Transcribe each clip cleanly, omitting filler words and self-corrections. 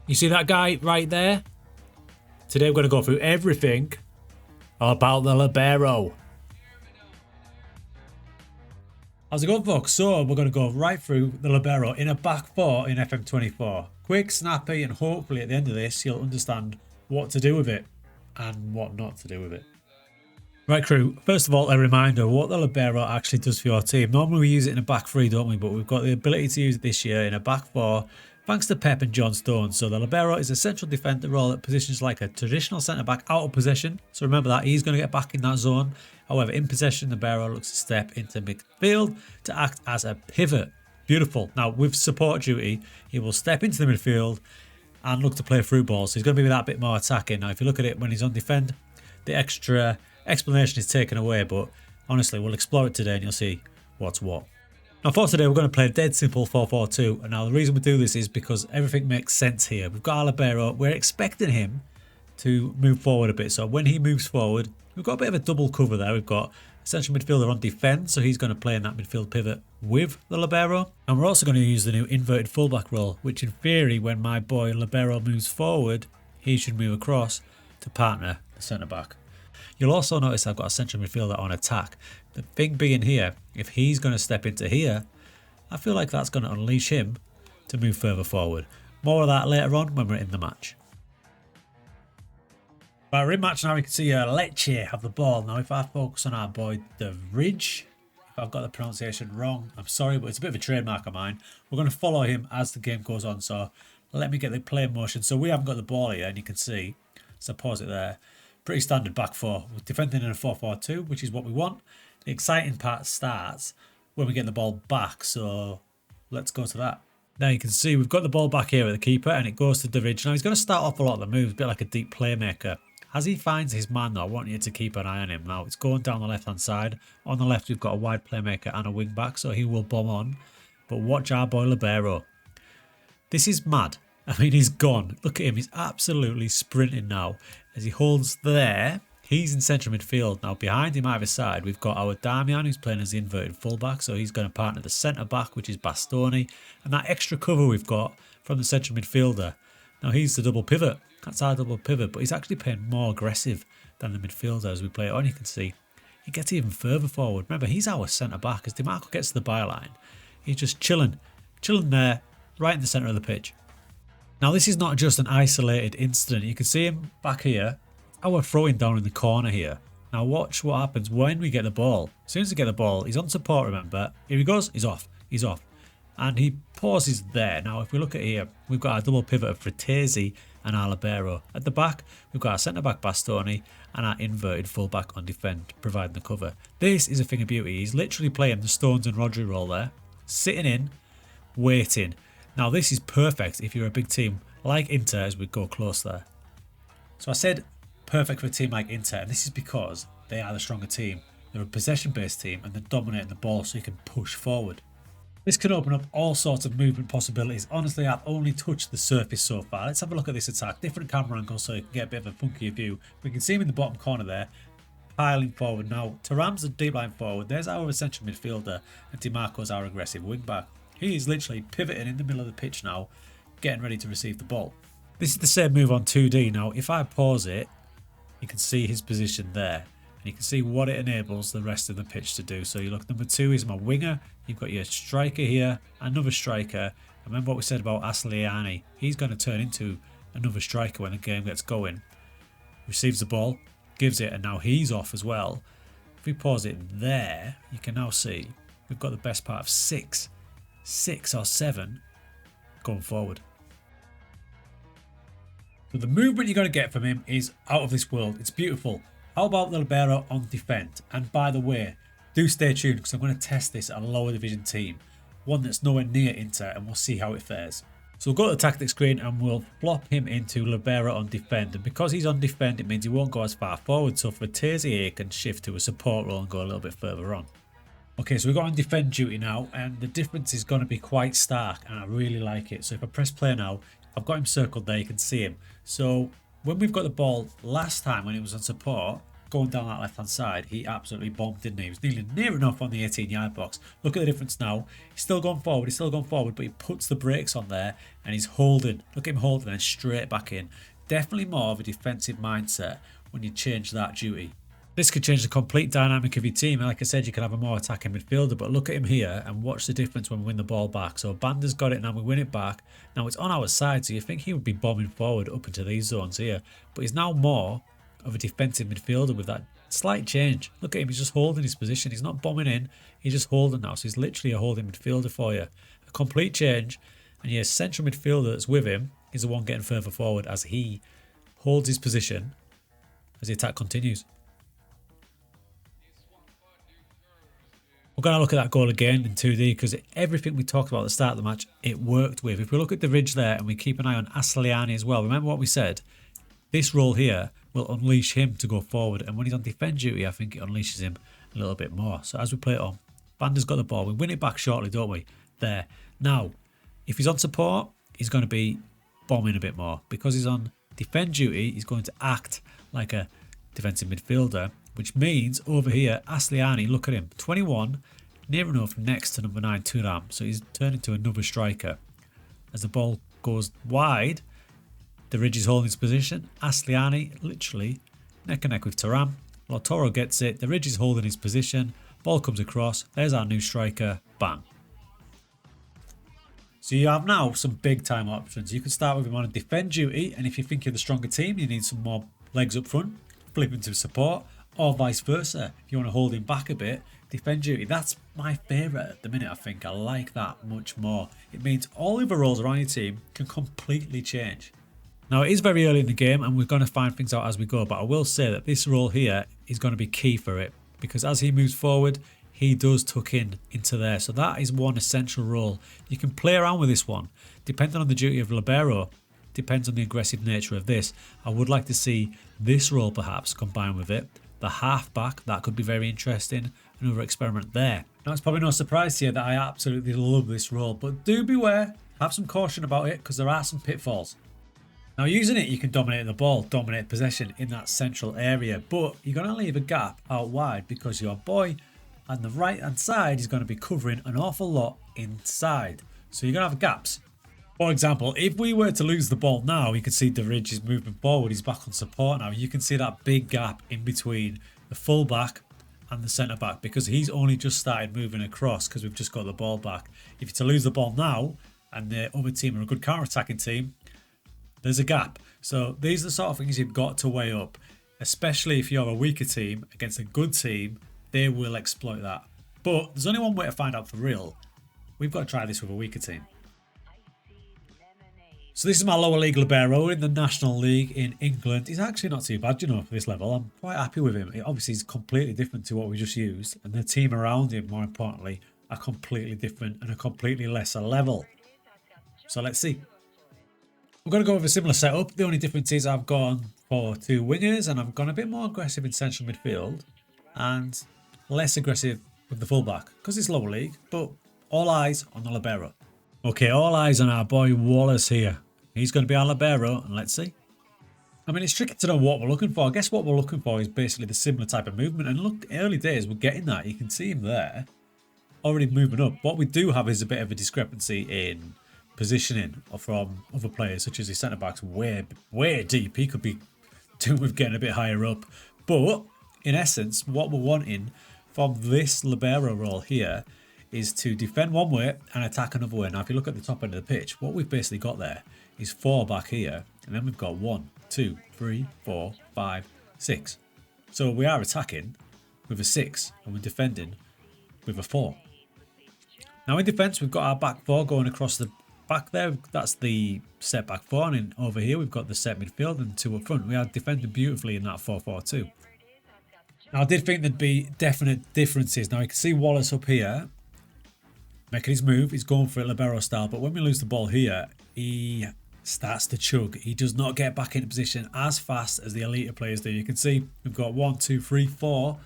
You see that guy right there? Today we're going to go through everything about the libero. How's it going, folks? So we're going to go right through the libero in a back four in FM24. Quick, snappy, and hopefully at the end of this you'll understand what to do with it and what not to do with it. Right, crew, first of all, a reminder what the libero actually does for your team. Normally we use it in a back three, don't we? But we've got the ability to use it this year in a back four thanks to Pep and John Stones. So the libero is a central defender role that positions like a traditional centre-back out of possession. So remember that, he's going to get back in that zone. However, in possession, the libero looks to step into midfield to act as a pivot. Beautiful. Now, with support duty, he will step into the midfield and look to play through balls. So he's going to be that bit more attacking. Now, if you look at it when he's on defend, the extra explanation is taken away, but honestly, we'll explore it today and you'll see what's what. Now, for today, we're going to play a dead simple 4-4-2. And now, the reason we do this is because everything makes sense here. We've got our libero. We're expecting him to move forward a bit. So when he moves forward, we've got a bit of a double cover there. We've got a central midfielder on defence, so he's going to play in that midfield pivot with the libero. And we're also going to use the new inverted fullback role, which in theory, when my boy libero moves forward, he should move across to partner the centre-back. You'll also notice I've got a central midfielder on attack. The thing being here, if he's going to step into here, I feel like that's going to unleash him to move further forward. More of that later on when we're in the match. Right, we're in match now. We can see Lecce have the ball. Now, if I focus on our boy, the Ridge, if I've got the pronunciation wrong, I'm sorry, but it's a bit of a trademark of mine. We're going to follow him as the game goes on. So let me get the play in motion. So we haven't got the ball here, and you can see, so pause it there. Pretty standard back four. We're defending in a 4-4-2, which is what we want. The exciting part starts when we get the ball back. So let's go to that. Now you can see we've got the ball back here at the keeper, and it goes to the Ridge. Now he's going to start off a lot of the moves, a bit like a deep playmaker. As he finds his man, though, I want you to keep an eye on him. Now, it's going down the left-hand side. On the left, we've got a wide playmaker and a wing-back, so he will bomb on. But watch our boy libero. This is mad. I mean, he's gone. Look at him. He's absolutely sprinting now. As he holds there, he's in central midfield. Now, behind him either side, we've got our Damian, who's playing as the inverted fullback, so he's going to partner the centre-back, which is Bastoni. And that extra cover we've got from the central midfielder. Now, he's the double pivot. That's our double pivot, but he's actually playing more aggressive than the midfielder as we play it on. You can see he gets even further forward. Remember, he's our centre-back. As DiMarco gets to the byline, he's just chilling there, right in the centre of the pitch. Now, this is not just an isolated incident. You can see him back here. Our throwing down in the corner here. Now, watch what happens when we get the ball. As soon as we get the ball, he's on support, remember. Here he goes. He's off. He's off. And he pauses there. Now, if we look at here, we've got our double pivot of Fratesi and our libero. At the back, we've got our centre-back Bastoni and our inverted full-back on defend, providing the cover. This is a thing of beauty. He's literally playing the Stones and Rodri role there. Sitting in, waiting. Now, this is perfect if you're a big team like Inter as we go close there. So I said perfect for a team like Inter, and this is because they are the stronger team. They're a possession-based team, and they're dominating the ball so you can push forward. This can open up all sorts of movement possibilities. Honestly, I've only touched the surface so far. Let's have a look at this attack. Different camera angles so you can get a bit of a funkier view. We can see him in the bottom corner there, piling forward. Now, Thuram's the deep line forward. There's our central midfielder, and DiMarco's our aggressive wing-back. He is literally pivoting in the middle of the pitch now, getting ready to receive the ball. This is the same move on 2D. Now, if I pause it, you can see his position there. And you can see what it enables the rest of the pitch to do. So you look, number 2 is my winger. You've got your striker here, another striker. Remember what we said about Asliani. He's going to turn into another striker when the game gets going. Receives the ball, gives it, and now he's off as well. If we pause it there, you can now see we've got the best part of 6 or 7 going forward. So the movement you're going to get from him is out of this world. It's beautiful. How about the libero on defend? And by the way, do stay tuned because I'm going to test this at a lower division team. One that's nowhere near Inter, and we'll see how it fares. So we'll go to the tactics screen and we'll flop him into libero on defend. And because he's on defend, it means he won't go as far forward. So Fratesi here can shift to a support role and go a little bit further on. Okay, so we've got on defend duty now, and the difference is going to be quite stark, and I really like it. So if I press play now, I've got him circled there, you can see him. So when we've got the ball last time when it was on support, going down that left-hand side, he absolutely bombed, didn't he? He was nearly near enough on the 18-yard box. Look at the difference now. He's still going forward, but he puts the brakes on there and he's holding. Look at him holding and straight back in. Definitely more of a defensive mindset when you change that duty. This could change the complete dynamic of your team. And like I said, you can have a more attacking midfielder, but look at him here and watch the difference when we win the ball back. So Banda's got it now, we win it back. Now it's on our side, so you think he would be bombing forward up into these zones here. But he's now more of a defensive midfielder with that slight change. Look at him, he's just holding his position. He's not bombing in, he's just holding now. So he's literally a holding midfielder for you. A complete change. And your central midfielder that's with him is the one getting further forward as he holds his position as the attack continues. We're going to look at that goal again in 2D because everything we talked about at the start of the match, it worked with. If we look at the ridge there and we keep an eye on Asliani as well, remember what we said? This role here will unleash him to go forward, and when he's on defend duty, I think it unleashes him a little bit more. So as we play it on, Banda's got the ball. We win it back shortly, don't we? There. Now, if he's on support, he's going to be bombing a bit more. Because he's on defend duty, he's going to act like a defensive midfielder, which means over here, Asliani, look at him, 21, near enough next to number 9, Turam. So he's turned into another striker. As the ball goes wide, the ridge is holding his position. Asliani, literally, neck and neck with Turam. Lautaro gets it. The ridge is holding his position. Ball comes across. There's our new striker. Bang. So you have now some big time options. You can start with him on a defend duty, and if you think you're the stronger team, you need some more legs up front, flip into support, or vice versa. If you want to hold him back a bit, defend duty. That's my favourite at the minute, I think. I like that much more. It means all the other roles around your team can completely change. Now, it is very early in the game and we're going to find things out as we go, but I will say that this role here is going to be key for it because as he moves forward, he does tuck in into there. So that is one essential role. You can play around with this one. Depending on the duty of Libero, depends on the aggressive nature of this. I would like to see this role perhaps combined with it. The halfback, that could be very interesting. Another experiment there. Now, it's probably no surprise to you that I absolutely love this role, but do beware, have some caution about it because there are some pitfalls. Now, using it, you can dominate the ball, dominate possession in that central area, but you're going to leave a gap out wide because your boy on the right-hand side is going to be covering an awful lot inside. So you're going to have gaps. For example, if we were to lose the ball now, you can see the ridge is moving forward. He's back on support now. You can see that big gap in between the full-back and the centre-back because he's only just started moving across because we've just got the ball back. If you're to lose the ball now and the other team are a good counter-attacking team, there's a gap. So these are the sort of things you've got to weigh up, especially if you're a weaker team against a good team. They will exploit that. But there's only one way to find out for real. We've got to try this with a weaker team. So this is my lower league libero in the National League in England. He's actually not too bad, you know, for this level. I'm quite happy with him. Obviously, he's completely different to what we just used. And the team around him, more importantly, are completely different and a completely lesser level. So let's see. We're going to go with a similar setup. The only difference is I've gone for 2 wingers and I've gone a bit more aggressive in central midfield and less aggressive with the fullback because it's lower league, but all eyes on the libero. Okay, all eyes on our boy Wallace here. He's going to be our libero, and let's see. I mean, it's tricky to know what we're looking for. I guess what we're looking for is basically the similar type of movement. And look, early days, we're getting that. You can see him there, already moving up. What we do have is a bit of a discrepancy in positioning from other players, such as the centre-backs way deep. He could be doing with getting a bit higher up. But, in essence, what we're wanting from this libero role here is to defend one way and attack another way. Now, if you look at the top end of the pitch, what we've basically got there is 4 back here, and then we've got 1, 2, 3, 4, 5, 6. So we are attacking with a 6, and we're defending with a 4. Now, in defence, we've got our back 4 going across the back there. That's the set back 4, and then over here, we've got the set midfield and 2 up front. We are defending beautifully in that 4-4-2. Now, I did think there'd be definite differences. Now, you can see Wallace up here making his move. He's going for it libero style, but when we lose the ball here, he starts to chug. He does not get back into position as fast as the elite players do. You can see we've got 1, 2, 3, 4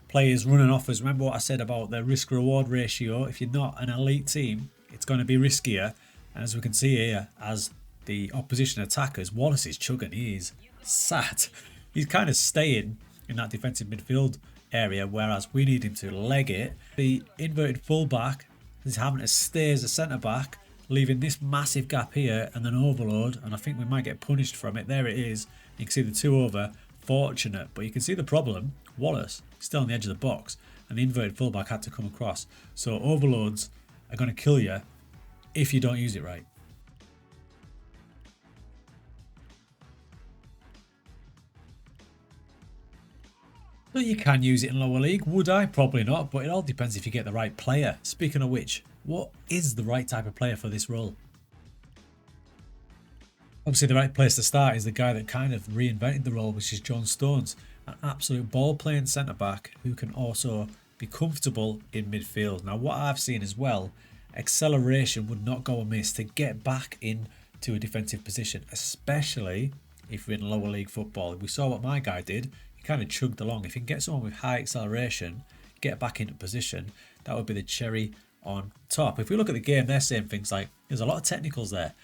players running off us. Remember what I said about the risk-reward ratio? If you're not an elite team, it's going to be riskier. And as we can see here, as the opposition attackers, Wallace is chugging. He is sat. He's kind of staying in that defensive midfield area, whereas we need him to leg it. The inverted fullback is having to stay as a centre back, leaving this massive gap here and then overload, and I think we might get punished from it. There it is. You can see the 2 over. Fortunate, but you can see the problem. Wallace still on the edge of the box, and the inverted fullback had to come across. So overloads are going to kill you if you don't use it right. So you can use it in lower league. Would I? Probably not, but it all depends if you get the right player. Speaking of which, what is the right type of player for this role? Obviously, the right place to start is the guy that kind of reinvented the role, which is John Stones, an absolute ball-playing centre-back who can also be comfortable in midfield. Now, what I've seen as well, acceleration would not go amiss to get back into a defensive position, especially if you're in lower league football. We saw what my guy did. He kind of chugged along. If you can get someone with high acceleration, get back into position, that would be the cherry on top. If we look at the game, they're saying things like, there's a lot of technicals there.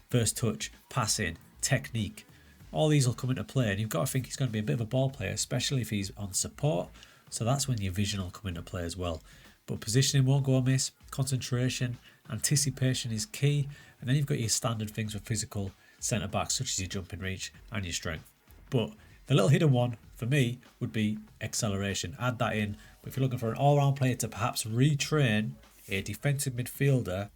First touch, passing, technique. All these will come into play, and you've got to think he's going to be a bit of a ball player, especially if he's on support. So that's when your vision will come into play as well. But positioning won't go amiss. Concentration, anticipation is key. And then you've got your standard things for physical centre backs, such as your jumping reach and your strength. But the little hidden one for me would be acceleration. Add that in. But if you're looking for an all-round player to perhaps retrain a defensive midfielder,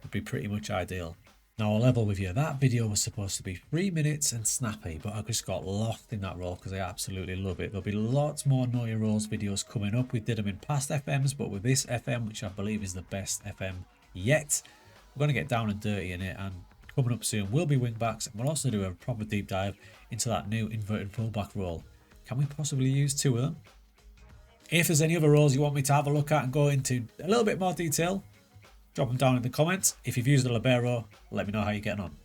would be pretty much ideal. Now, I'll level with you. That video was supposed to be 3 minutes and snappy, but I just got lost in that role because I absolutely love it. There'll be lots more Know Your Roles videos coming up. We did them in past FMs, but with this FM, which I believe is the best FM yet, we're going to get down and dirty in it. And coming up soon will be wing backs. And we'll also do a proper deep dive into that new inverted fullback role. Can we possibly use 2 of them? If there's any other roles you want me to have a look at and go into a little bit more detail, drop them down in the comments. If you've used the Libero, let me know how you're getting on.